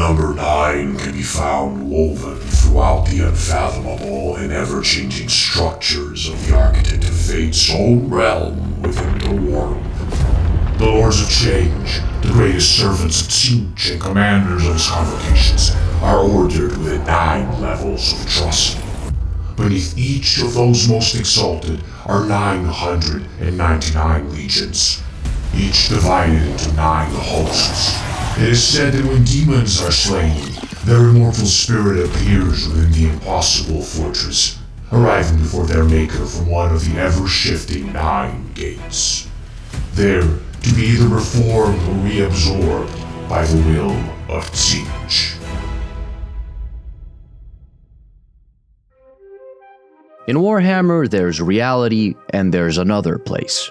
number 9 can be found woven throughout the unfathomable and ever-changing structures of the Architect of Fate's own realm within the warp. The Lords of Change, the greatest servants of Tzeentch and commanders of his convocations, are ordered within 9 levels of atrocity. Beneath each of those most exalted are 999 legions, each divided into 9 hosts. It is said that when demons are slain, their immortal spirit appears within the impossible fortress, arriving before their maker from one of the ever-shifting 9 gates, there to be either reformed or reabsorbed by the will of Tzeentch. In Warhammer, there's reality and there's another place.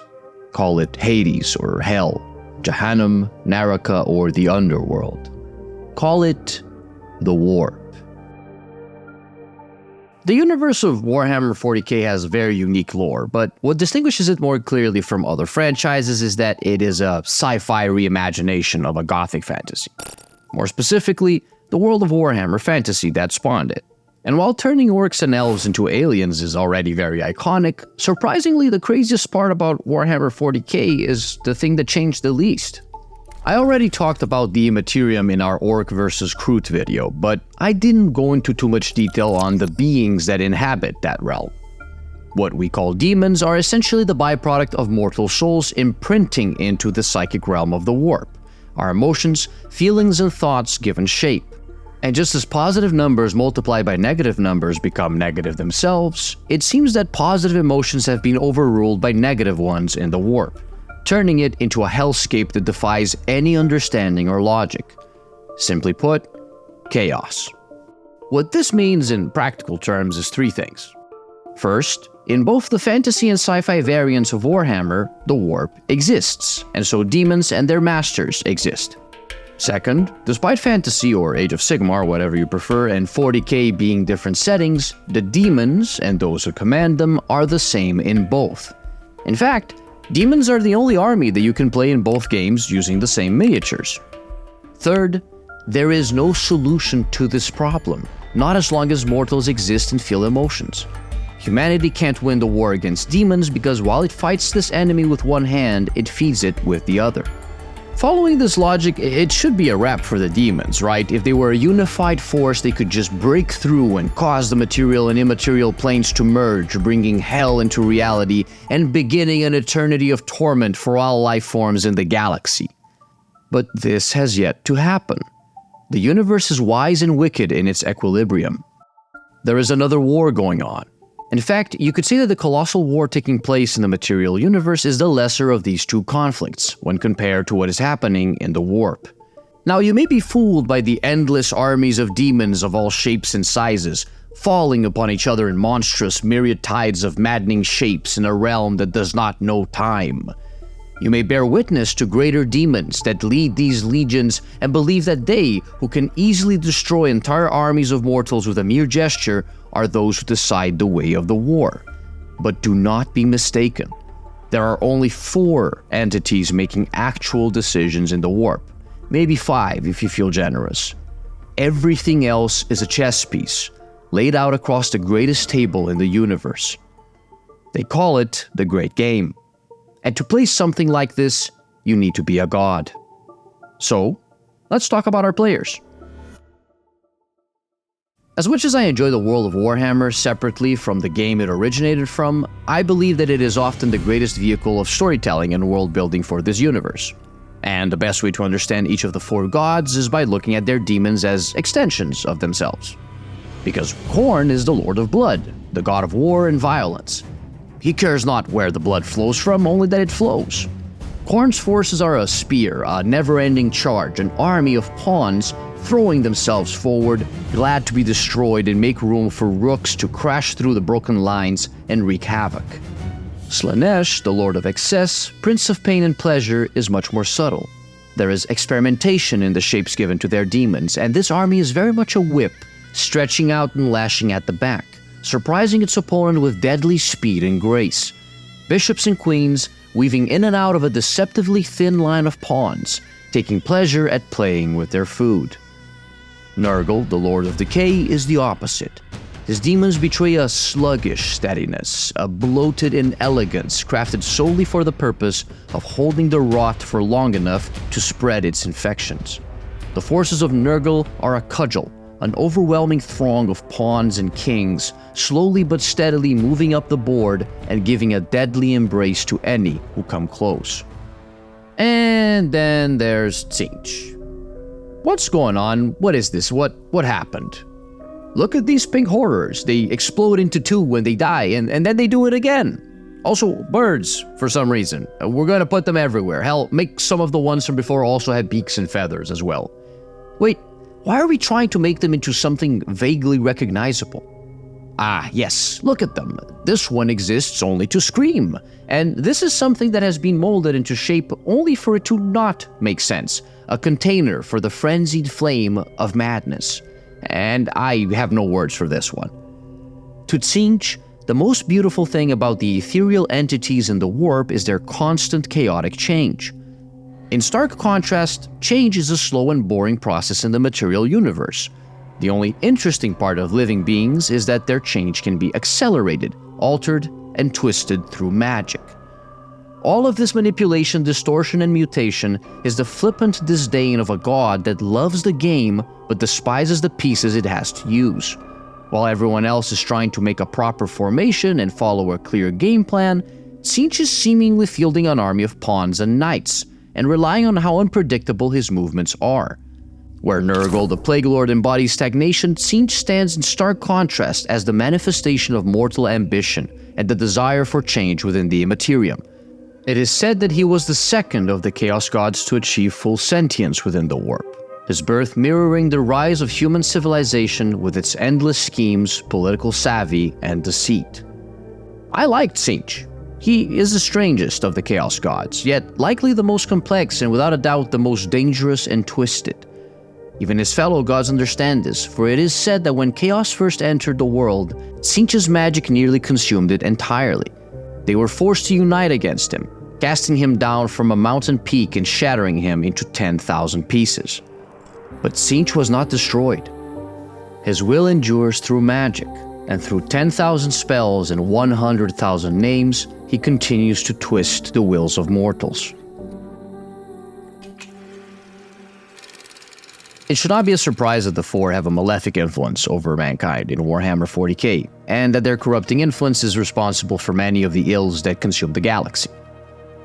Call it Hades or Hell, Jahannam, Naraka, or the Underworld. Call it the Warp. The universe of Warhammer 40k has very unique lore, but what distinguishes it more clearly from other franchises is that it is a sci-fi reimagination of a gothic fantasy. More specifically, the world of Warhammer fantasy that spawned it. And while turning orcs and elves into aliens is already very iconic, surprisingly the craziest part about Warhammer 40k is the thing that changed the least. I already talked about the Immaterium in our Orc vs. Kroot video, but I didn't go into too much detail on the beings that inhabit that realm. What we call demons are essentially the byproduct of mortal souls imprinting into the psychic realm of the warp, our emotions, feelings, and thoughts given shape. And just as positive numbers multiplied by negative numbers become negative themselves, it seems that positive emotions have been overruled by negative ones in the warp, turning it into a hellscape that defies any understanding or logic. Simply put, chaos. What this means in practical terms is 3 things. First, in both the fantasy and sci-fi variants of Warhammer, the warp exists, and so demons and their masters exist. Second, despite fantasy or Age of Sigmar, whatever you prefer, and 40k being different settings, the demons and those who command them are the same in both. In fact, demons are the only army that you can play in both games using the same miniatures. Third, there is no solution to this problem, not as long as mortals exist and feel emotions. Humanity can't win the war against demons because while it fights this enemy with one hand, it feeds it with the other. Following this logic, it should be a wrap for the demons, right? If they were a unified force, they could just break through and cause the material and immaterial planes to merge, bringing hell into reality and beginning an eternity of torment for all life forms in the galaxy. But this has yet to happen. The universe is wise and wicked in its equilibrium. There is another war going on. In fact, you could say that the colossal war taking place in the material universe is the lesser of these 2 conflicts when compared to what is happening in the warp. Now, you may be fooled by the endless armies of demons of all shapes and sizes, falling upon each other in monstrous myriad tides of maddening shapes in a realm that does not know time. You may bear witness to greater demons that lead these legions and believe that they, who can easily destroy entire armies of mortals with a mere gesture, are those who decide the way of the war. But do not be mistaken. There are only 4 entities making actual decisions in the warp. Maybe 5 if you feel generous. Everything else is a chess piece, laid out across the greatest table in the universe. They call it the Great Game. And to play something like this, you need to be a god. So, let's talk about our players. As much as I enjoy the world of Warhammer separately from the game it originated from, I believe that it is often the greatest vehicle of storytelling and world building for this universe. And the best way to understand each of the 4 gods is by looking at their demons as extensions of themselves. Because Khorne is the Lord of Blood, the god of war and violence. He cares not where the blood flows from, only that it flows. Khorne's forces are a spear, a never-ending charge, an army of pawns throwing themselves forward, glad to be destroyed and make room for rooks to crash through the broken lines and wreak havoc. Slaanesh, the Lord of Excess, Prince of Pain and Pleasure, is much more subtle. There is experimentation in the shapes given to their demons, and this army is very much a whip, stretching out and lashing at the back, surprising its opponent with deadly speed and grace. Bishops and queens, weaving in and out of a deceptively thin line of pawns, taking pleasure at playing with their food. Nurgle, the Lord of Decay, is the opposite. His demons betray a sluggish steadiness, a bloated inelegance crafted solely for the purpose of holding the rot for long enough to spread its infections. The forces of Nurgle are a cudgel, an overwhelming throng of pawns and kings, slowly but steadily moving up the board and giving a deadly embrace to any who come close. And then there's Tzeentch. What's going on? What is this? What happened? Look at these pink horrors. They explode into two when they die, and then they do it again. Also, birds, for some reason. We're gonna put them everywhere. Hell, make some of the ones from before also have beaks and feathers as well. Wait, why are we trying to make them into something vaguely recognizable? Ah, yes, look at them. This one exists only to scream. And this is something that has been molded into shape only for it to not make sense. A container for the frenzied flame of madness. And I have no words for this one. To Tzeentch, the most beautiful thing about the ethereal entities in the warp is their constant chaotic change. In stark contrast, change is a slow and boring process in the material universe. The only interesting part of living beings is that their change can be accelerated, altered, and twisted through magic. All of this manipulation, distortion, and mutation is the flippant disdain of a god that loves the game but despises the pieces it has to use. While everyone else is trying to make a proper formation and follow a clear game plan, Tzeentch is seemingly fielding an army of pawns and knights, and relying on how unpredictable his movements are. Where Nurgle, the Plague Lord, embodies stagnation, Tzeentch stands in stark contrast as the manifestation of mortal ambition and the desire for change within the Immaterium. It is said that he was the second of the Chaos Gods to achieve full sentience within the warp, his birth mirroring the rise of human civilization with its endless schemes, political savvy, and deceit. I like Tzeentch. He is the strangest of the Chaos Gods, yet likely the most complex and without a doubt the most dangerous and twisted. Even his fellow gods understand this, for it is said that when Chaos first entered the world, Tzeentch's magic nearly consumed it entirely. They were forced to unite against him, casting him down from a mountain peak and shattering him into 10,000 pieces. But Tzeentch was not destroyed. His will endures through magic, and through 10,000 spells and 100,000 names, he continues to twist the wills of mortals. It should not be a surprise that the Four have a malefic influence over mankind in Warhammer 40k, and that their corrupting influence is responsible for many of the ills that consume the galaxy.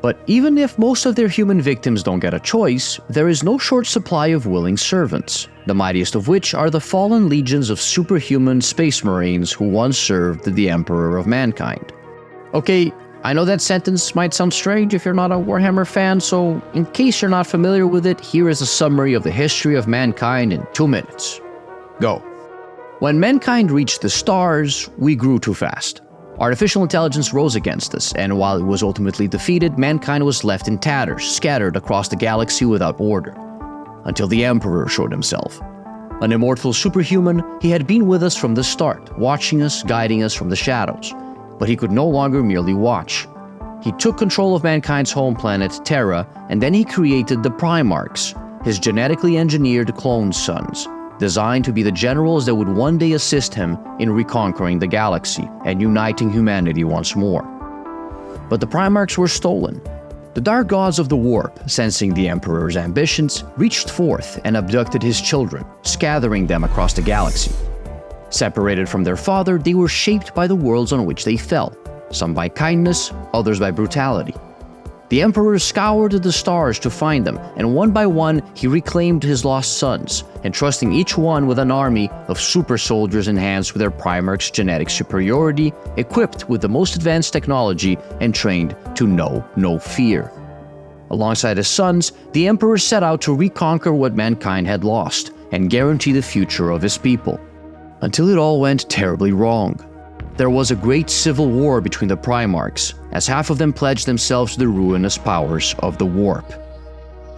But even if most of their human victims don't get a choice, there is no short supply of willing servants, the mightiest of which are the fallen legions of superhuman space marines who once served the Emperor of Mankind. Okay, I know that sentence might sound strange if you're not a Warhammer fan, so in case you're not familiar with it, here is a summary of the history of mankind in 2 minutes. Go. When mankind reached the stars, we grew too fast. Artificial intelligence rose against us, and while it was ultimately defeated, mankind was left in tatters, scattered across the galaxy without order. Until the Emperor showed himself. An immortal superhuman, he had been with us from the start, watching us, guiding us from the shadows. But he could no longer merely watch. He took control of mankind's home planet, Terra, and then he created the Primarchs, his genetically engineered clone sons, designed to be the generals that would one day assist him in reconquering the galaxy and uniting humanity once more. But the Primarchs were stolen. The Dark Gods of the Warp, sensing the Emperor's ambitions, reached forth and abducted his children, scattering them across the galaxy. Separated from their father, they were shaped by the worlds on which they fell, some by kindness, others by brutality. The Emperor scoured the stars to find them, and one by one he reclaimed his lost sons, entrusting each one with an army of super soldiers enhanced with their Primarch's genetic superiority, equipped with the most advanced technology, and trained to know no fear. Alongside his sons, the Emperor set out to reconquer what mankind had lost, and guarantee the future of his people. Until it all went terribly wrong. There was a great civil war between the Primarchs, as half of them pledged themselves to the ruinous powers of the Warp.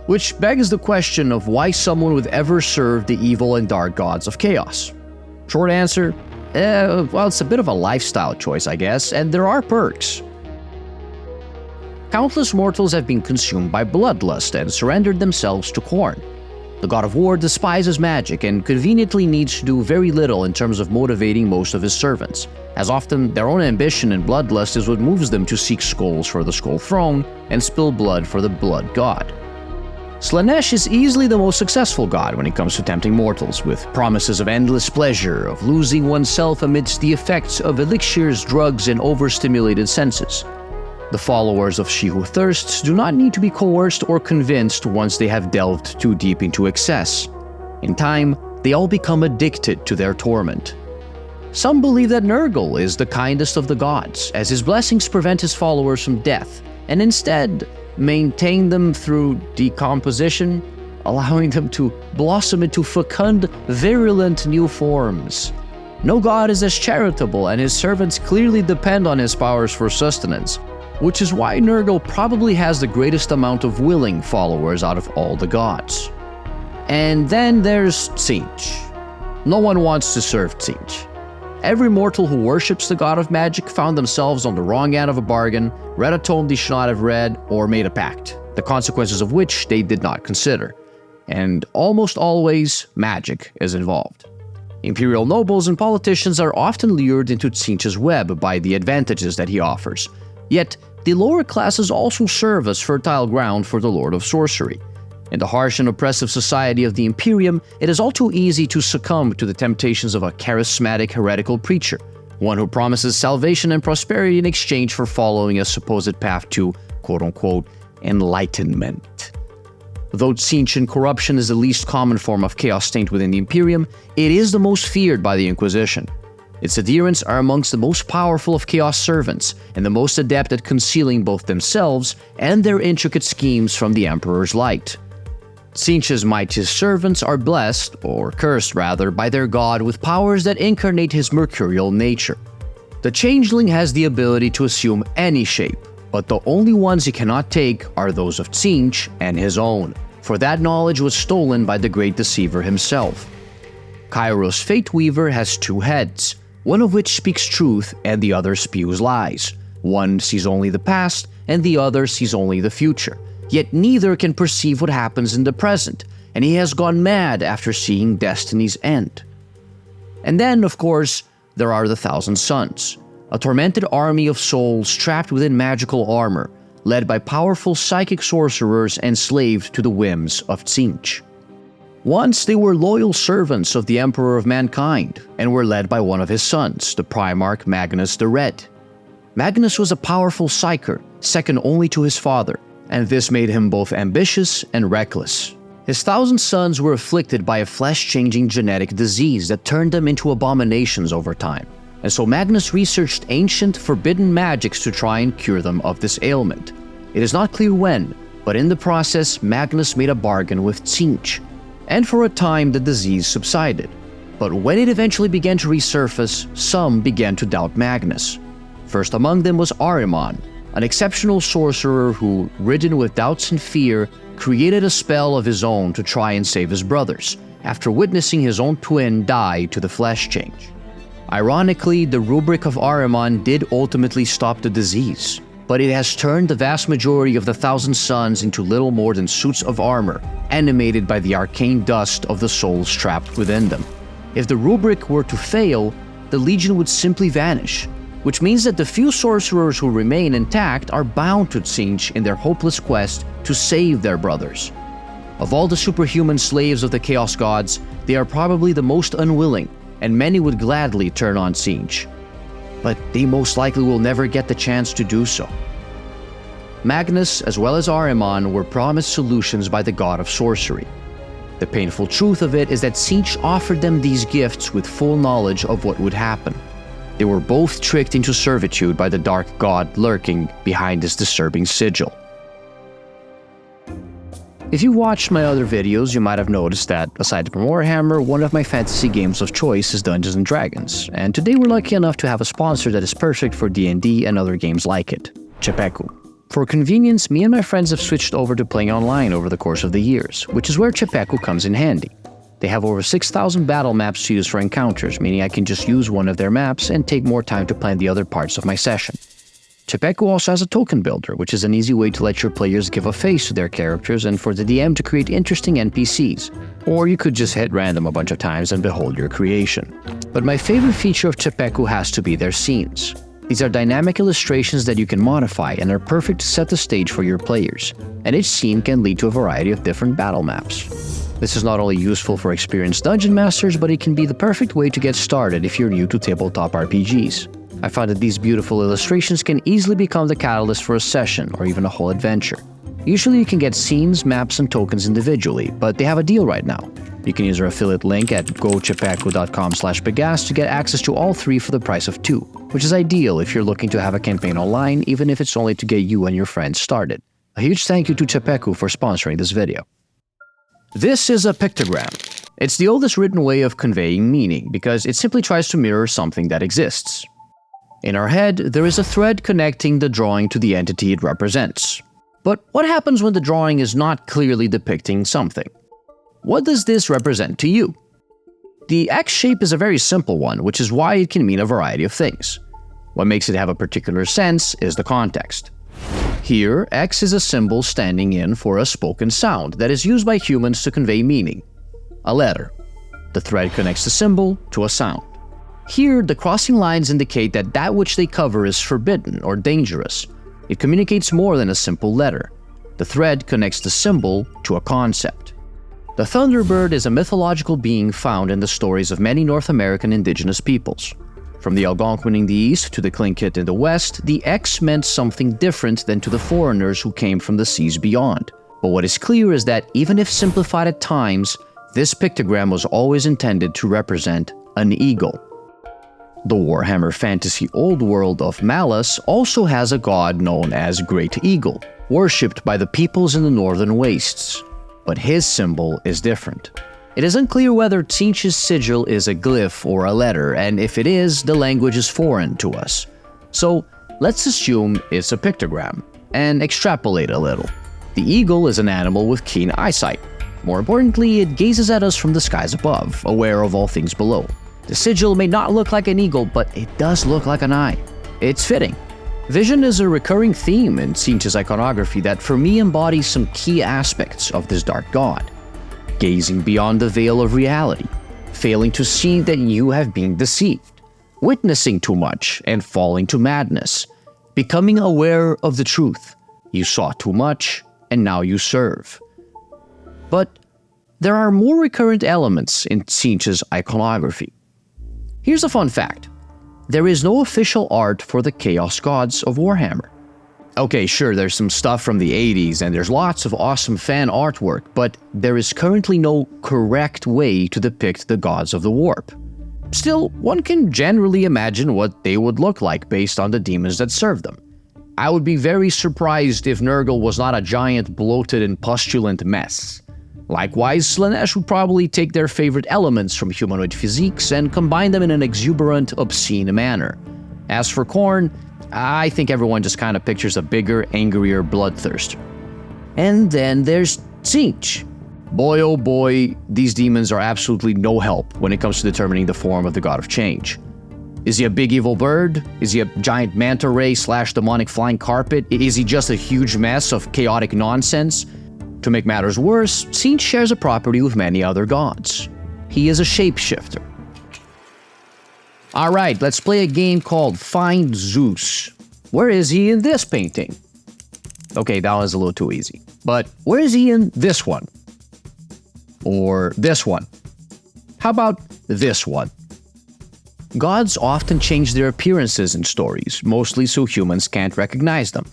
Which begs the question of why someone would ever serve the evil and dark gods of chaos. Short answer, well, it's a bit of a lifestyle choice, I guess, and there are perks. Countless mortals have been consumed by bloodlust and surrendered themselves to Khorne. The god of war despises magic and conveniently needs to do very little in terms of motivating most of his servants, as often their own ambition and bloodlust is what moves them to seek skulls for the skull throne and spill blood for the blood god. Slaanesh is easily the most successful god when it comes to tempting mortals, with promises of endless pleasure, of losing oneself amidst the effects of elixirs, drugs, and overstimulated senses. The followers of She Who Thirsts do not need to be coerced or convinced once they have delved too deep into excess. In time, they all become addicted to their torment. Some believe that Nurgle is the kindest of the gods, as his blessings prevent his followers from death, and instead maintain them through decomposition, allowing them to blossom into fecund, virulent new forms. No god is as charitable, and his servants clearly depend on his powers for sustenance, which is why Nurgle probably has the greatest amount of willing followers out of all the gods. And then there's Tzeentch. No one wants to serve Tzeentch. Every mortal who worships the god of magic found themselves on the wrong end of a bargain, read a tome they should not have read, or made a pact, the consequences of which they did not consider. And almost always, magic is involved. Imperial nobles and politicians are often lured into Tzeentch's web by the advantages that he offers. Yet, the lower classes also serve as fertile ground for the Lord of Sorcery. In the harsh and oppressive society of the Imperium, it is all too easy to succumb to the temptations of a charismatic heretical preacher, one who promises salvation and prosperity in exchange for following a supposed path to, quote-unquote, enlightenment. Though Tzeentch and corruption is the least common form of chaos taint within the Imperium, it is the most feared by the Inquisition. Its adherents are amongst the most powerful of chaos servants, and the most adept at concealing both themselves and their intricate schemes from the Emperor's light. Tzeentch's mightiest servants are blessed, or cursed rather, by their god with powers that incarnate his mercurial nature. The Changeling has the ability to assume any shape, but the only ones he cannot take are those of Tzeentch and his own, for that knowledge was stolen by the great deceiver himself. Kairos Fate Weaver has two heads, one of which speaks truth and the other spews lies. One sees only the past, and the other sees only the future. Yet neither can perceive what happens in the present, and he has gone mad after seeing Destinies end. And then, of course, there are the Thousand Suns, a tormented army of souls trapped within magical armor, led by powerful psychic sorcerers enslaved to the whims of Tzeentch. Once they were loyal servants of the Emperor of Mankind, and were led by one of his sons, the Primarch Magnus the Red. Magnus was a powerful psyker, second only to his father, and this made him both ambitious and reckless. His Thousand Sons were afflicted by a flesh-changing genetic disease that turned them into abominations over time, and so Magnus researched ancient, forbidden magics to try and cure them of this ailment. It is not clear when, but in the process, Magnus made a bargain with Tzeentch, and for a time the disease subsided. But when it eventually began to resurface, some began to doubt Magnus. First among them was Ahriman, an exceptional sorcerer who, ridden with doubts and fear, created a spell of his own to try and save his brothers, after witnessing his own twin die to the flesh change. Ironically, the rubric of Ahriman did ultimately stop the disease, but it has turned the vast majority of the Thousand Sons into little more than suits of armor, animated by the arcane dust of the souls trapped within them. If the rubric were to fail, the Legion would simply vanish, which means that the few sorcerers who remain intact are bound to Tzeentch in their hopeless quest to save their brothers. Of all the superhuman slaves of the Chaos Gods, they are probably the most unwilling, and many would gladly turn on Tzeentch. But they most likely will never get the chance to do so. Magnus, as well as Ahriman, were promised solutions by the god of sorcery. The painful truth of it is that Tzeentch offered them these gifts with full knowledge of what would happen. They were both tricked into servitude by the dark god lurking behind this disturbing sigil. If you watched my other videos, you might have noticed that, aside from Warhammer, one of my fantasy games of choice is Dungeons & Dragons, and today we're lucky enough to have a sponsor that is perfect for D&D and other games like it, Czepeku. For convenience, me and my friends have switched over to playing online over the course of the years, which is where Czepeku comes in handy. They have over 6,000 battle maps to use for encounters, meaning I can just use one of their maps and take more time to plan the other parts of my session. Czepeku also has a token builder, which is an easy way to let your players give a face to their characters and for the DM to create interesting NPCs. Or you could just hit random a bunch of times and behold your creation. But my favorite feature of Czepeku has to be their scenes. These are dynamic illustrations that you can modify and are perfect to set the stage for your players, and each scene can lead to a variety of different battle maps. This is not only useful for experienced dungeon masters, but it can be the perfect way to get started if you're new to tabletop RPGs. I find that these beautiful illustrations can easily become the catalyst for a session or even a whole adventure. Usually you can get scenes, maps, and tokens individually, but they have a deal right now. You can use our affiliate link at gochepeku.com/Pegas to get access to all 3 for the price of 2, which is ideal if you're looking to have a campaign online, even if it's only to get you and your friends started. A huge thank you to Czepeku for sponsoring this video. This is a pictogram. It's the oldest written way of conveying meaning because it simply tries to mirror something that exists. In our head, there is a thread connecting the drawing to the entity it represents. But what happens when the drawing is not clearly depicting something? What does this represent to you? The X shape is a very simple one, which is why it can mean a variety of things. What makes it have a particular sense is the context. Here, X is a symbol standing in for a spoken sound that is used by humans to convey meaning. A letter. The thread connects the symbol to a sound. Here, the crossing lines indicate that which they cover is forbidden or dangerous. It communicates more than a simple letter. The thread connects the symbol to a concept. The Thunderbird is a mythological being found in the stories of many North American indigenous peoples. From the Algonquin in the east to the Tlingit in the west, the X meant something different than to the foreigners who came from the seas beyond. But what is clear is that even if simplified at times, this pictogram was always intended to represent an eagle. The Warhammer Fantasy Old World of Malus also has a god known as Great Eagle, worshipped by the peoples in the northern wastes. But his symbol is different. It is unclear whether Tzeentch's sigil is a glyph or a letter, and if it is, the language is foreign to us. So let's assume it's a pictogram, and extrapolate a little. The eagle is an animal with keen eyesight. More importantly, it gazes at us from the skies above, aware of all things below. The sigil may not look like an eagle, but it does look like an eye. It's fitting. Vision is a recurring theme in Tzeentch's iconography that for me embodies some key aspects of this dark god. Gazing beyond the veil of reality, failing to see that you have been deceived, witnessing too much and falling to madness, becoming aware of the truth. You saw too much and now you serve. But there are more recurrent elements in Tzeentch's iconography. Here's a fun fact. There is no official art for the Chaos Gods of Warhammer. Okay, sure, there's some stuff from the 80s and there's lots of awesome fan artwork, but there is currently no correct way to depict the gods of the warp. Still, one can generally imagine what they would look like based on the demons that serve them. I would be very surprised if Nurgle was not a giant, bloated, and pustulent mess. Likewise, Slaanesh would probably take their favorite elements from humanoid physiques and combine them in an exuberant, obscene manner. As for Khorne, I think everyone just kind of pictures a bigger, angrier bloodthirster. And then there's Tzeentch. Boy oh boy, these demons are absolutely no help when it comes to determining the form of the God of Change. Is he a big evil bird? Is he a giant manta ray / demonic flying carpet? Is he just a huge mess of chaotic nonsense? To make matters worse, Tzeentch shares a property with many other gods. He is a shapeshifter. Alright, let's play a game called Find Zeus. Where is he in this painting? Okay, that was a little too easy. But where is he in this one? Or this one? How about this one? Gods often change their appearances in stories, mostly so humans can't recognize them.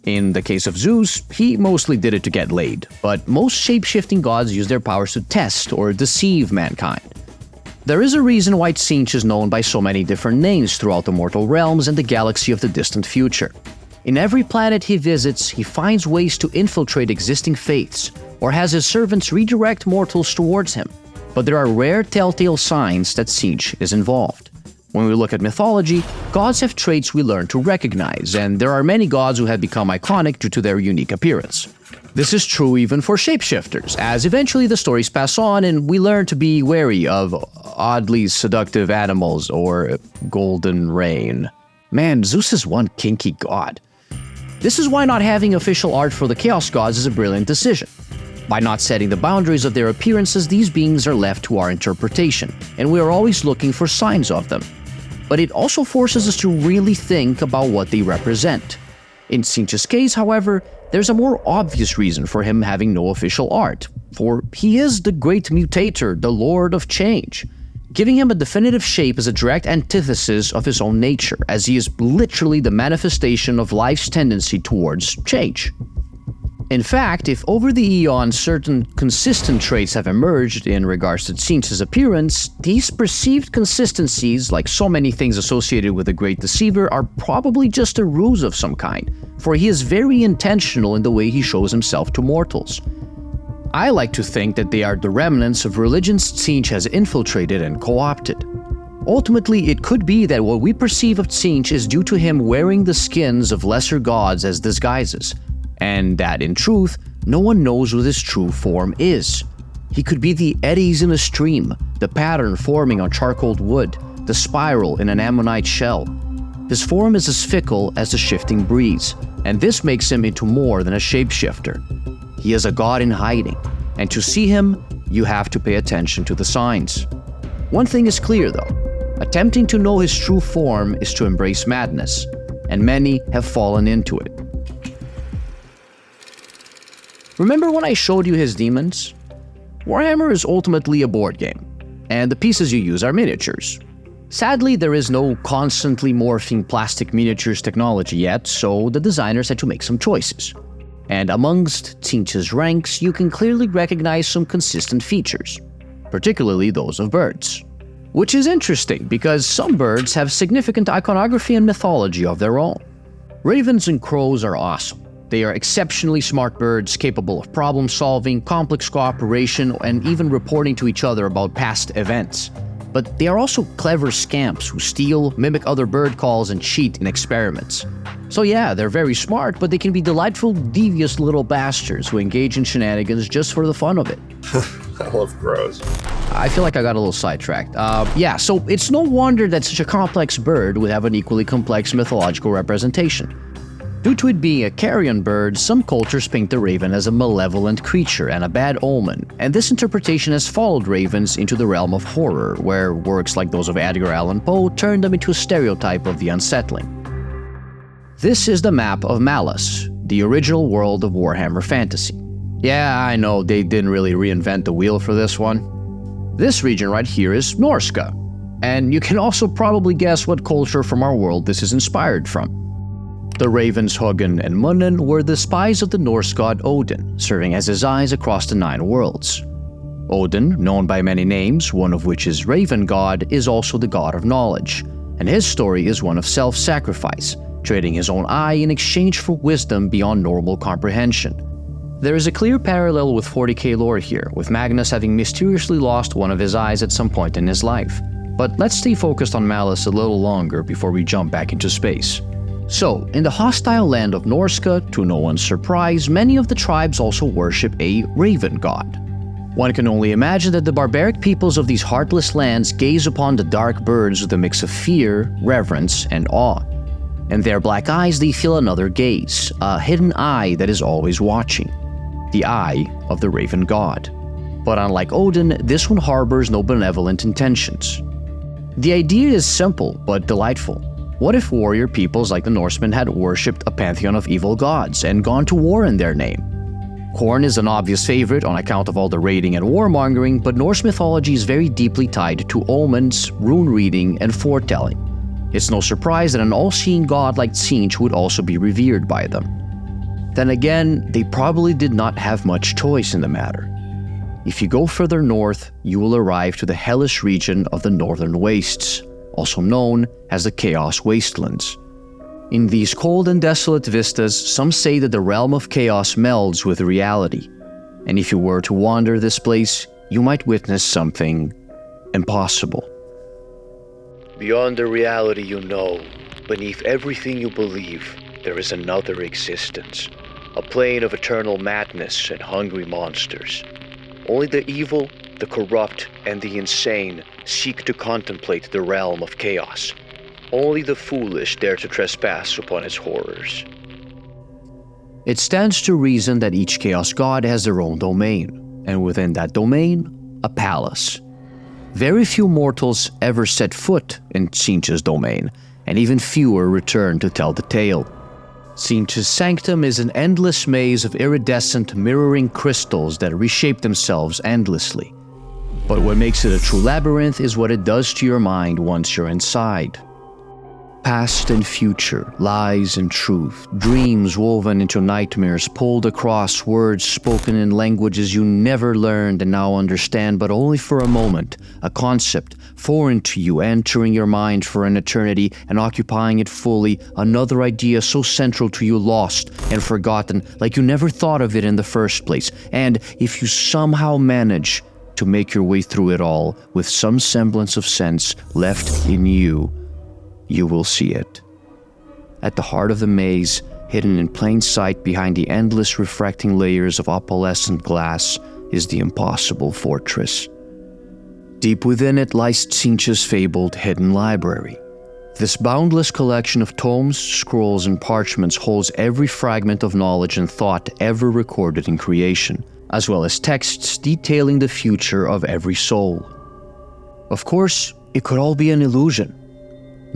In the case of Zeus, he mostly did it to get laid, but most shape-shifting gods use their powers to test or deceive mankind. There is a reason why Tzeentch is known by so many different names throughout the mortal realms and the galaxy of the distant future. In every planet he visits, he finds ways to infiltrate existing faiths, or has his servants redirect mortals towards him. But there are rare telltale signs that Tzeentch is involved. When we look at mythology, gods have traits we learn to recognize, and there are many gods who have become iconic due to their unique appearance. This is true even for shapeshifters, as eventually the stories pass on and we learn to be wary of oddly seductive animals or golden rain. Man, Zeus is one kinky god. This is why not having official art for the Chaos Gods is a brilliant decision. By not setting the boundaries of their appearances, these beings are left to our interpretation, and we are always looking for signs of them. But it also forces us to really think about what they represent. In Tzeentch's case, however, there's a more obvious reason for him having no official art, for he is the Great Mutator, the Lord of Change. Giving him a definitive shape is a direct antithesis of his own nature, as he is literally the manifestation of life's tendency towards change. In fact, if over the eons certain consistent traits have emerged in regards to Tzeentch's appearance, these perceived consistencies, like so many things associated with the Great Deceiver, are probably just a ruse of some kind, for he is very intentional in the way he shows himself to mortals. I like to think that they are the remnants of religions Tzeentch has infiltrated and co-opted. Ultimately, it could be that what we perceive of Tzeentch is due to him wearing the skins of lesser gods as disguises, and that, in truth, no one knows what his true form is. He could be the eddies in a stream, the pattern forming on charcoal wood, the spiral in an ammonite shell. His form is as fickle as the shifting breeze, and this makes him into more than a shapeshifter. He is a god in hiding, and to see him, you have to pay attention to the signs. One thing is clear though, attempting to know his true form is to embrace madness, and many have fallen into it. Remember when I showed you his demons? Warhammer is ultimately a board game, and the pieces you use are miniatures. Sadly, there is no constantly morphing plastic miniatures technology yet, so the designers had to make some choices. And amongst Tzeentch's ranks, you can clearly recognize some consistent features, particularly those of birds. Which is interesting, because some birds have significant iconography and mythology of their own. Ravens and crows are awesome. They are exceptionally smart birds, capable of problem solving, complex cooperation, and even reporting to each other about past events. But they are also clever scamps who steal, mimic other bird calls, and cheat in experiments. So yeah, they're very smart, but they can be delightful, devious little bastards who engage in shenanigans just for the fun of it. I love crows. I feel like I got a little sidetracked. So it's no wonder that such a complex bird would have an equally complex mythological representation. Due to it being a carrion bird, some cultures paint the raven as a malevolent creature and a bad omen, and this interpretation has followed ravens into the realm of horror, where works like those of Edgar Allan Poe turned them into a stereotype of the unsettling. This is the map of Malus, the original world of Warhammer Fantasy. Yeah, I know they didn't really reinvent the wheel for this one. This region right here is Norska, and you can also probably guess what culture from our world this is inspired from. The ravens Hugin and Munin were the spies of the Norse god Odin, serving as his eyes across the 9 worlds. Odin, known by many names, one of which is Raven God, is also the god of knowledge, and his story is one of self-sacrifice, trading his own eye in exchange for wisdom beyond normal comprehension. There is a clear parallel with 40k lore here, with Magnus having mysteriously lost one of his eyes at some point in his life. But let's stay focused on Malus a little longer before we jump back into space. So, in the hostile land of Norska, to no one's surprise, many of the tribes also worship a raven god. One can only imagine that the barbaric peoples of these heartless lands gaze upon the dark birds with a mix of fear, reverence, and awe. In their black eyes they feel another gaze, a hidden eye that is always watching. The eye of the raven god. But unlike Odin, this one harbors no benevolent intentions. The idea is simple, but delightful. What if warrior peoples like the Norsemen had worshipped a pantheon of evil gods and gone to war in their name? Khorne is an obvious favorite on account of all the raiding and warmongering, but Norse mythology is very deeply tied to omens, rune reading, and foretelling. It's no surprise that an all-seeing god like Tzeentch would also be revered by them. Then again, they probably did not have much choice in the matter. If you go further north, you will arrive to the hellish region of the Northern Wastes, also known as the Chaos Wastelands. In these cold and desolate vistas, some say that the realm of chaos melds with reality, and if you were to wander this place, you might witness something impossible. Beyond the reality you know, beneath everything you believe, there is another existence, a plane of eternal madness and hungry monsters. Only the evil, the corrupt, and the insane seek to contemplate the realm of chaos. Only the foolish dare to trespass upon its horrors. It stands to reason that each Chaos God has their own domain, and within that domain, a palace. Very few mortals ever set foot in Tzeentch's domain, and even fewer return to tell the tale. Tzeentch's sanctum is an endless maze of iridescent, mirroring crystals that reshape themselves endlessly. But what makes it a true labyrinth is what it does to your mind once you're inside. Past and future, lies and truth, dreams woven into nightmares pulled across words spoken in languages you never learned and now understand but only for a moment, a concept foreign to you entering your mind for an eternity and occupying it fully, another idea so central to you lost and forgotten like you never thought of it in the first place. And if you somehow manage to make your way through it all with some semblance of sense left in you, you will see it. At the heart of the maze, hidden in plain sight behind the endless refracting layers of opalescent glass, is the impossible fortress. Deep within it lies Tzeentch's fabled hidden library. This boundless collection of tomes, scrolls, and parchments holds every fragment of knowledge and thought ever recorded in creation, as well as texts detailing the future of every soul. Of course, it could all be an illusion.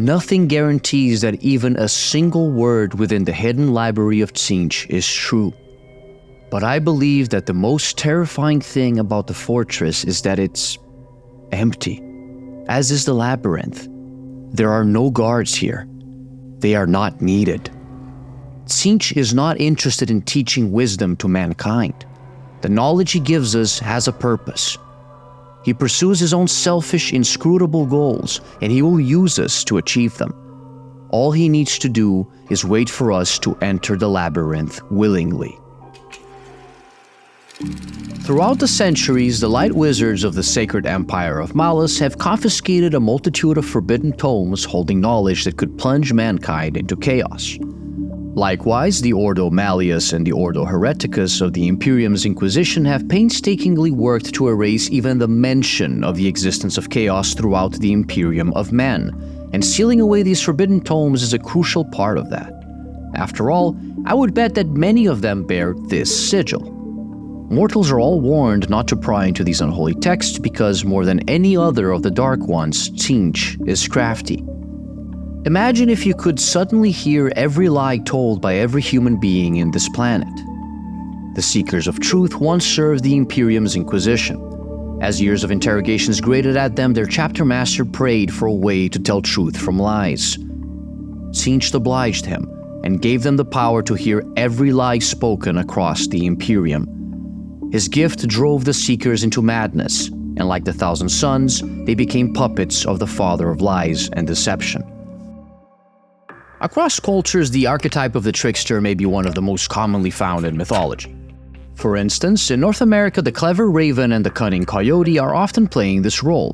Nothing guarantees that even a single word within the hidden library of Tzeentch is true. But I believe that the most terrifying thing about the fortress is that it's empty, as is the labyrinth. There are no guards here. They are not needed. Tzeentch is not interested in teaching wisdom to mankind. The knowledge he gives us has a purpose. He pursues his own selfish, inscrutable goals, and he will use us to achieve them. All he needs to do is wait for us to enter the labyrinth willingly. Throughout the centuries, the Light Wizards of the Sacred Empire of Malus have confiscated a multitude of forbidden tomes holding knowledge that could plunge mankind into chaos. Likewise, the Ordo Malleus and the Ordo Hereticus of the Imperium's Inquisition have painstakingly worked to erase even the mention of the existence of chaos throughout the Imperium of Men, and sealing away these forbidden tomes is a crucial part of that. After all, I would bet that many of them bear this sigil. Mortals are all warned not to pry into these unholy texts because more than any other of the Dark Ones, Tzeentch is crafty. Imagine if you could suddenly hear every lie told by every human being in this planet. The Seekers of Truth once served the Imperium's Inquisition. As years of interrogations grated at them, their chapter master prayed for a way to tell truth from lies. Tzeentch obliged him and gave them the power to hear every lie spoken across the Imperium. His gift drove the Seekers into madness, and like the Thousand Sons, they became puppets of the father of lies and deception. Across cultures, the archetype of the trickster may be one of the most commonly found in mythology. For instance, in North America, the clever raven and the cunning coyote are often playing this role.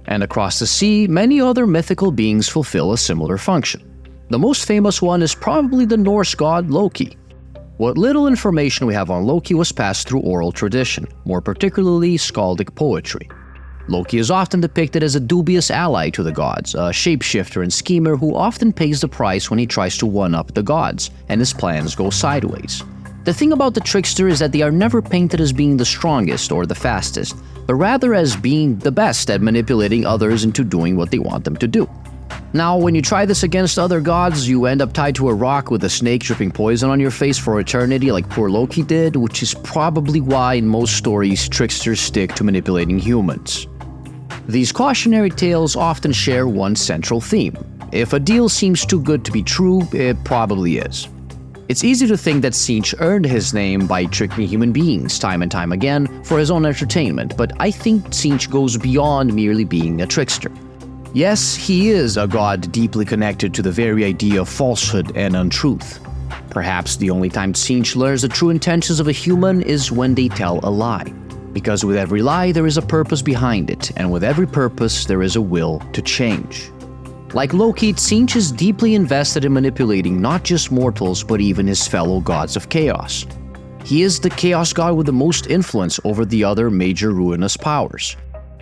And across the sea, many other mythical beings fulfill a similar function. The most famous one is probably the Norse god Loki. What little information we have on Loki was passed through oral tradition, more particularly skaldic poetry. Loki is often depicted as a dubious ally to the gods, a shapeshifter and schemer who often pays the price when he tries to one-up the gods, and his plans go sideways. The thing about the trickster is that they are never painted as being the strongest or the fastest, but rather as being the best at manipulating others into doing what they want them to do. Now, when you try this against other gods, you end up tied to a rock with a snake dripping poison on your face for eternity like poor Loki did, which is probably why in most stories tricksters stick to manipulating humans. These cautionary tales often share one central theme. If a deal seems too good to be true, it probably is. It's easy to think that Tzeentch earned his name by tricking human beings time and time again for his own entertainment, but I think Tzeentch goes beyond merely being a trickster. Yes, he is a god deeply connected to the very idea of falsehood and untruth. Perhaps the only time Tzeentch learns the true intentions of a human is when they tell a lie. Because with every lie there is a purpose behind it, and with every purpose there is a will to change. Like Loki, Tzeentch is deeply invested in manipulating not just mortals but even his fellow gods of chaos. He is the chaos god with the most influence over the other major ruinous powers.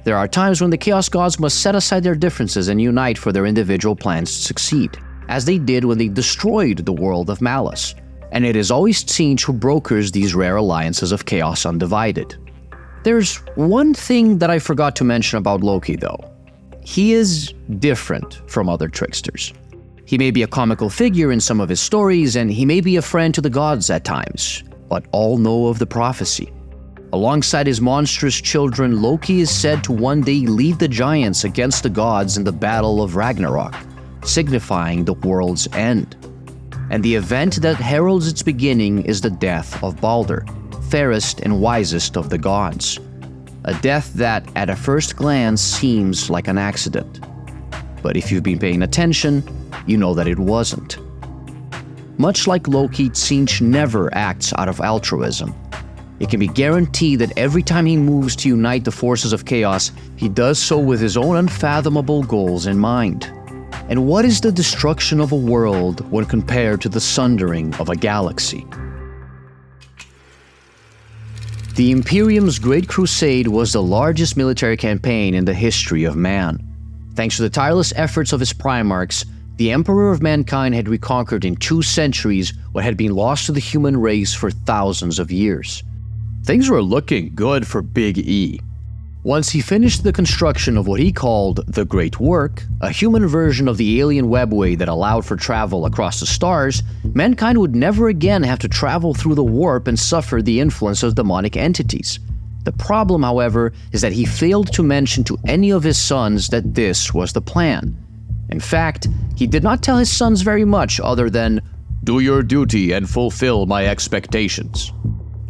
There are times when the Chaos Gods must set aside their differences and unite for their individual plans to succeed, as they did when they destroyed the world of Malice. And it is always Tzeentch who brokers these rare alliances of Chaos Undivided. There's one thing that I forgot to mention about Loki though. He is different from other tricksters. He may be a comical figure in some of his stories, and he may be a friend to the gods at times, but all know of the prophecy. Alongside his monstrous children, Loki is said to one day lead the giants against the gods in the Battle of Ragnarok, signifying the world's end. And the event that heralds its beginning is the death of Balder, fairest and wisest of the gods. A death that, at a first glance, seems like an accident. But if you've been paying attention, you know that it wasn't. Much like Loki, Tzeentch never acts out of altruism. It can be guaranteed that every time he moves to unite the forces of chaos, he does so with his own unfathomable goals in mind. And what is the destruction of a world when compared to the sundering of a galaxy? The Imperium's Great Crusade was the largest military campaign in the history of man. Thanks to the tireless efforts of his Primarchs, the Emperor of Mankind had reconquered in 2 centuries what had been lost to the human race for thousands of years. Things were looking good for Big E. Once he finished the construction of what he called the Great Work, a human version of the alien webway that allowed for travel across the stars, mankind would never again have to travel through the warp and suffer the influence of demonic entities. The problem, however, is that he failed to mention to any of his sons that this was the plan. In fact, he did not tell his sons very much other than, "Do your duty and fulfill my expectations."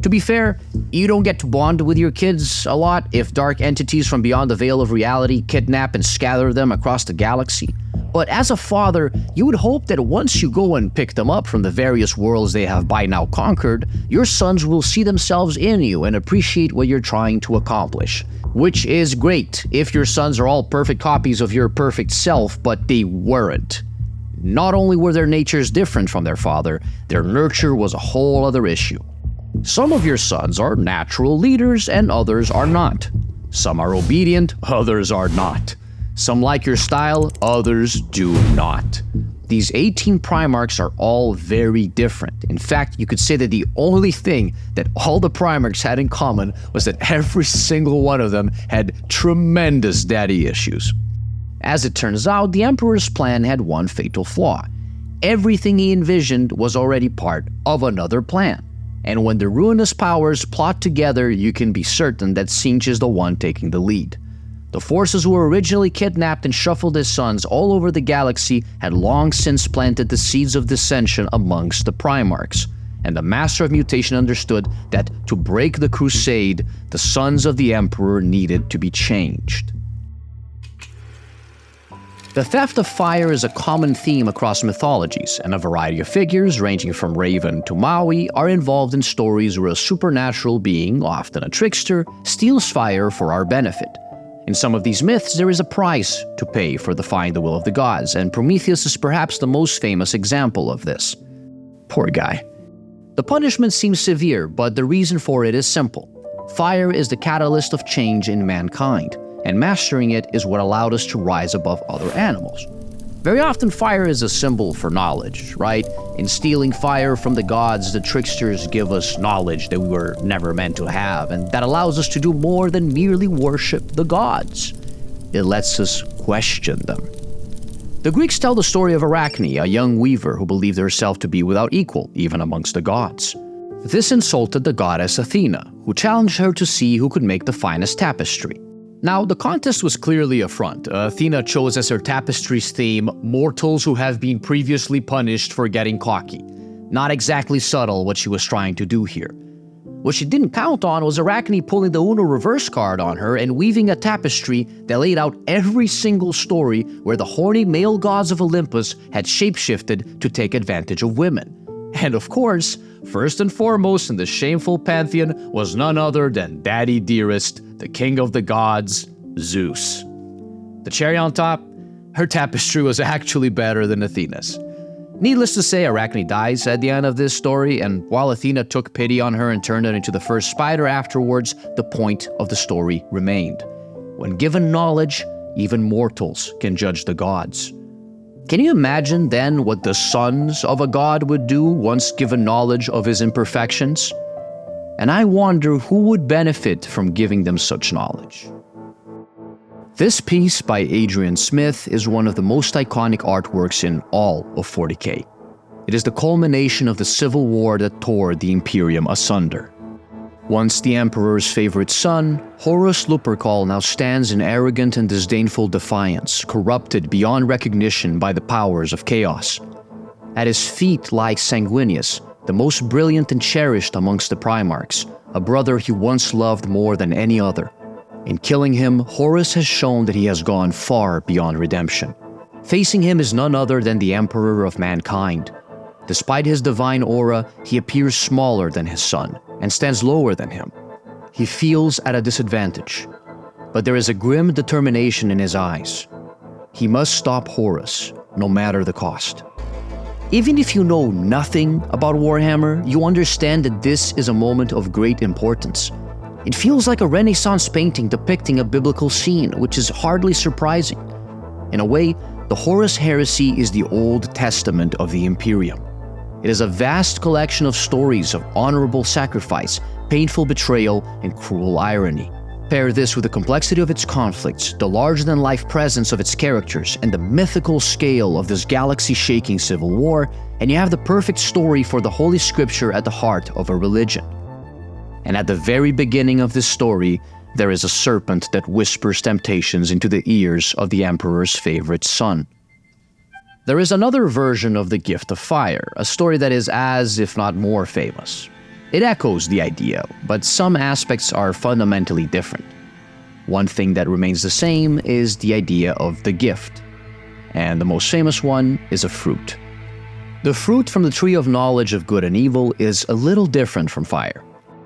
To be fair, you don't get to bond with your kids a lot if dark entities from beyond the veil of reality kidnap and scatter them across the galaxy. But as a father, you would hope that once you go and pick them up from the various worlds they have by now conquered, your sons will see themselves in you and appreciate what you're trying to accomplish. Which is great if your sons are all perfect copies of your perfect self, but they weren't. Not only were their natures different from their father, their nurture was a whole other issue. Some of your sons are natural leaders and others are not. Some are obedient, others are not. Some like your style, others do not. These 18 Primarchs are all very different. In fact, you could say that the only thing that all the Primarchs had in common was that every single one of them had tremendous daddy issues. As it turns out, the Emperor's plan had one fatal flaw. Everything he envisioned was already part of another plan. And when the ruinous powers plot together, you can be certain that Tzeentch is the one taking the lead. The forces who were originally kidnapped and shuffled his sons all over the galaxy had long since planted the seeds of dissension amongst the Primarchs, and the Master of Mutation understood that to break the crusade, the sons of the Emperor needed to be changed. The theft of fire is a common theme across mythologies, and a variety of figures, ranging from Raven to Maui, are involved in stories where a supernatural being, often a trickster, steals fire for our benefit. In some of these myths, there is a price to pay for defying the will of the gods, and Prometheus is perhaps the most famous example of this. Poor guy. The punishment seems severe, but the reason for it is simple. Fire is the catalyst of change in mankind, and mastering it is what allowed us to rise above other animals. Very often fire is a symbol for knowledge, right? In stealing fire from the gods, the tricksters give us knowledge that we were never meant to have, and that allows us to do more than merely worship the gods. It lets us question them. The Greeks tell the story of Arachne, a young weaver who believed herself to be without equal, even amongst the gods. This insulted the goddess Athena, who challenged her to see who could make the finest tapestry. Now, the contest was clearly a front. Athena chose as her tapestry's theme, mortals who have been previously punished for getting cocky. Not exactly subtle what she was trying to do here. What she didn't count on was Arachne pulling the Uno reverse card on her and weaving a tapestry that laid out every single story where the horny male gods of Olympus had shapeshifted to take advantage of women. And of course, first and foremost in the shameful pantheon was none other than Daddy Dearest, the king of the gods, Zeus. The cherry on top, her tapestry was actually better than Athena's. Needless to say, Arachne dies at the end of this story, and while Athena took pity on her and turned her into the first spider afterwards, the point of the story remained. When given knowledge, even mortals can judge the gods. Can you imagine then what the sons of a god would do once given knowledge of his imperfections? And I wonder who would benefit from giving them such knowledge. This piece by Adrian Smith is one of the most iconic artworks in all of 40k. It is the culmination of the civil war that tore the Imperium asunder. Once the Emperor's favorite son, Horus Lupercal now stands in arrogant and disdainful defiance, corrupted beyond recognition by the powers of chaos. At his feet lies Sanguinius, the most brilliant and cherished amongst the Primarchs, a brother he once loved more than any other. In killing him, Horus has shown that he has gone far beyond redemption. Facing him is none other than the Emperor of mankind. Despite his divine aura, he appears smaller than his son and stands lower than him. He feels at a disadvantage, but there is a grim determination in his eyes. He must stop Horus, no matter the cost. Even if you know nothing about Warhammer, you understand that this is a moment of great importance. It feels like a Renaissance painting depicting a biblical scene, which is hardly surprising. In a way, the Horus heresy is the Old Testament of the Imperium. It is a vast collection of stories of honorable sacrifice, painful betrayal, and cruel irony. Pair this with the complexity of its conflicts, the larger-than-life presence of its characters, and the mythical scale of this galaxy-shaking civil war, and you have the perfect story for the Holy Scripture at the heart of a religion. And at the very beginning of this story, there is a serpent that whispers temptations into the ears of the Emperor's favorite son. There is another version of the Gift of Fire, a story that is as, if not more, famous. It echoes the idea, but some aspects are fundamentally different. One thing that remains the same is the idea of the gift, and the most famous one is a fruit. The fruit from the tree of knowledge of good and evil is a little different from fire.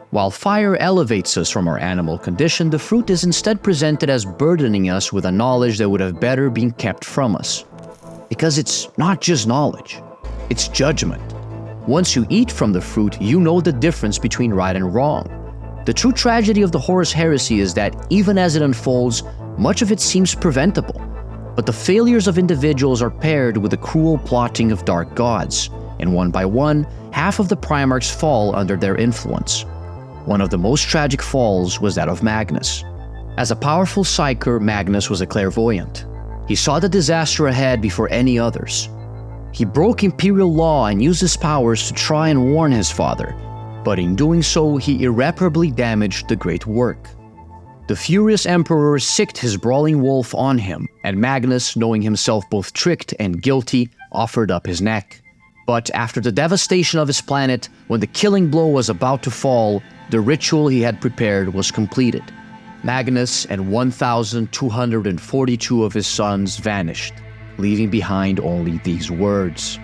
While fire elevates us from our animal condition, the fruit is instead presented as burdening us with a knowledge that would have better been kept from us. Because it's not just knowledge, it's judgment. Once you eat from the fruit, you know the difference between right and wrong. The true tragedy of the Horus heresy is that even as it unfolds, much of it seems preventable. But the failures of individuals are paired with the cruel plotting of dark gods, and one by one, half of the Primarchs fall under their influence. One of the most tragic falls was that of Magnus. As a powerful psyker, Magnus was a clairvoyant. He saw the disaster ahead before any others. He broke imperial law and used his powers to try and warn his father, but in doing so, he irreparably damaged the great work. The furious emperor sicked his brawling wolf on him, and Magnus, knowing himself both tricked and guilty, offered up his neck. But after the devastation of his planet, when the killing blow was about to fall, the ritual he had prepared was completed. Magnus and 1,242 of his sons vanished, leaving behind only these words.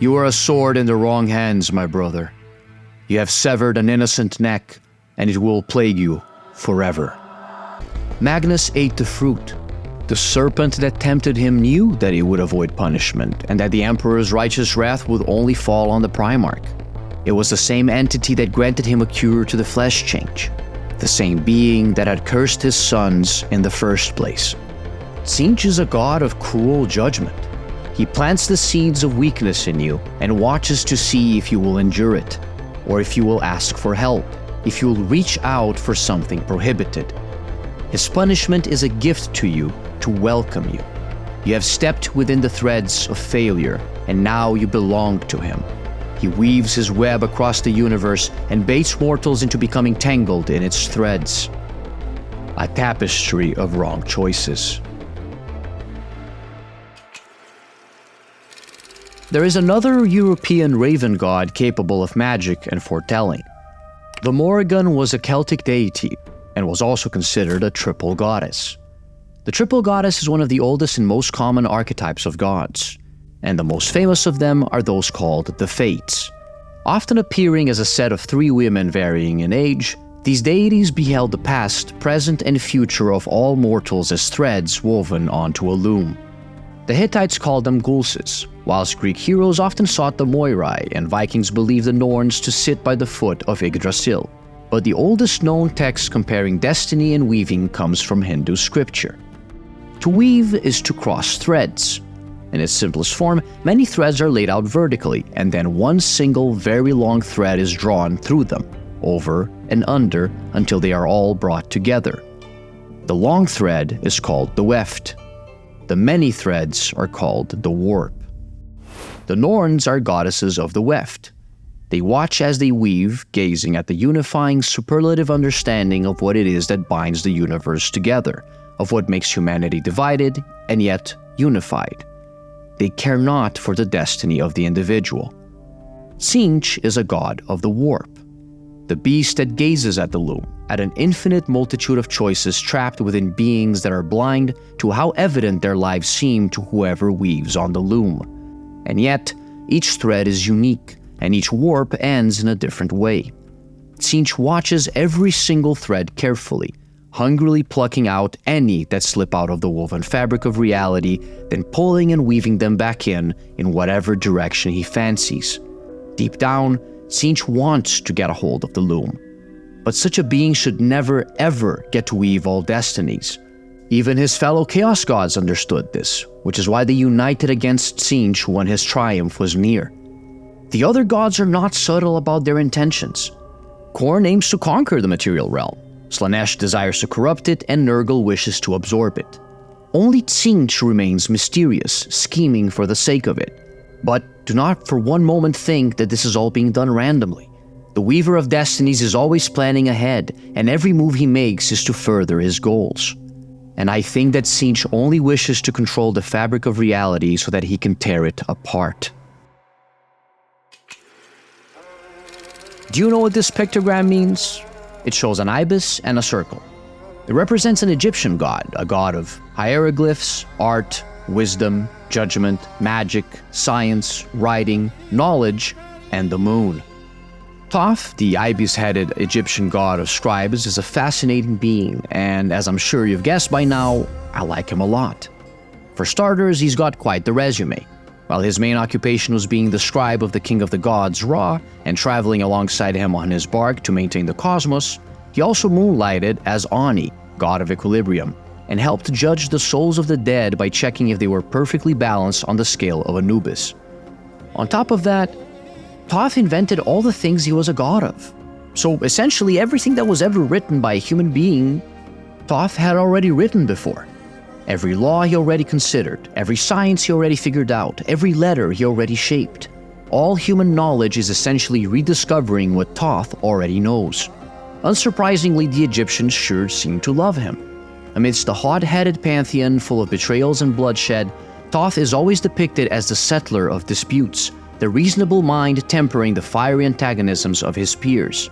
"You are a sword in the wrong hands, my brother. You have severed an innocent neck, and it will plague you forever." Magnus ate the fruit. The serpent that tempted him knew that he would avoid punishment, and that the Emperor's righteous wrath would only fall on the Primarch. It was the same entity that granted him a cure to the flesh change, the same being that had cursed his sons in the first place. Tzeentch is a god of cruel judgment. He plants the seeds of weakness in you and watches to see if you will endure it, or if you will ask for help, if you will reach out for something prohibited. His punishment is a gift to you to welcome you. You have stepped within the threads of failure, and now you belong to him. He weaves his web across the universe and baits mortals into becoming tangled in its threads. A tapestry of wrong choices. There is another European raven god capable of magic and foretelling. The Morrigan was a Celtic deity and was also considered a triple goddess. The triple goddess is one of the oldest and most common archetypes of gods, and the most famous of them are those called the Fates. Often appearing as a set of three women varying in age, these deities beheld the past, present, and future of all mortals as threads woven onto a loom. The Hittites called them Gulsis, whilst Greek heroes often sought the Moirai, and Vikings believed the Norns to sit by the foot of Yggdrasil. but the oldest known text comparing destiny and weaving comes from Hindu scripture. To weave is to cross threads. In its simplest form, many threads are laid out vertically, and then one single very long thread is drawn through them, over and under, until they are all brought together. The long thread is called the weft. The many threads are called the warp. The Norns are goddesses of the weft. They watch as they weave, gazing at the unifying superlative understanding of what it is that binds the universe together, of what makes humanity divided and yet unified. They care not for the destiny of the individual. Tzeentch is a god of the warp, the beast that gazes at the loom, at an infinite multitude of choices trapped within beings that are blind to how evident their lives seem to whoever weaves on the loom. And yet, each thread is unique, and each warp ends in a different way. Tzeentch watches every single thread carefully, hungrily plucking out any that slip out of the woven fabric of reality, then pulling and weaving them back in whatever direction he fancies. Deep down, Tzeentch wants to get a hold of the loom. But such a being should never ever get to weave all destinies. Even his fellow Chaos Gods understood this, which is why they united against Tzeentch when his triumph was near. The other gods are not subtle about their intentions. Khorne aims to conquer the material realm. Slaanesh desires to corrupt it, and Nurgle wishes to absorb it. Only Tzeentch remains mysterious, scheming for the sake of it. But do not for one moment think that this is all being done randomly. The Weaver of Destinies is always planning ahead, and every move he makes is to further his goals. And I think that Tzeentch only wishes to control the fabric of reality so that he can tear it apart. Do you know what this pictogram means? It shows an ibis and a circle. It represents an Egyptian god, a god of hieroglyphs, art, wisdom, judgment, magic, science, writing, knowledge, and the moon. Thoth, the ibis-headed Egyptian god of scribes, is a fascinating being, and as I'm sure you've guessed by now, I like him a lot. For starters, he's got quite the resume. While his main occupation was being the scribe of the king of the gods, Ra, and traveling alongside him on his bark to maintain the cosmos, he also moonlighted as Ani, god of equilibrium, and helped judge the souls of the dead by checking if they were perfectly balanced on the scale of Anubis. On top of that, Thoth invented all the things he was a god of. So essentially everything that was ever written by a human being, Thoth had already written before. Every law he already considered, every science he already figured out, every letter he already shaped. All human knowledge is essentially rediscovering what Thoth already knows. Unsurprisingly, the Egyptians sure seemed to love him. Amidst the hot-headed pantheon full of betrayals and bloodshed, Thoth is always depicted as the settler of disputes, the reasonable mind tempering the fiery antagonisms of his peers.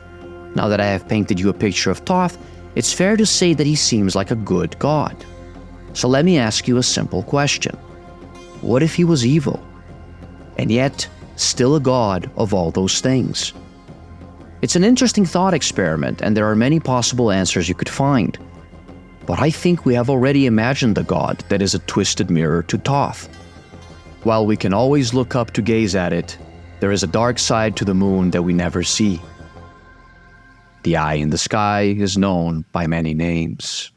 Now that I have painted you a picture of Thoth, it's fair to say that he seems like a good god. So let me ask you a simple question. What if he was evil? And yet, still a god of all those things? It's an interesting thought experiment, and there are many possible answers you could find. But I think we have already imagined a god that is a twisted mirror to Thoth. While we can always look up to gaze at it, there is a dark side to the moon that we never see. The eye in the sky is known by many names.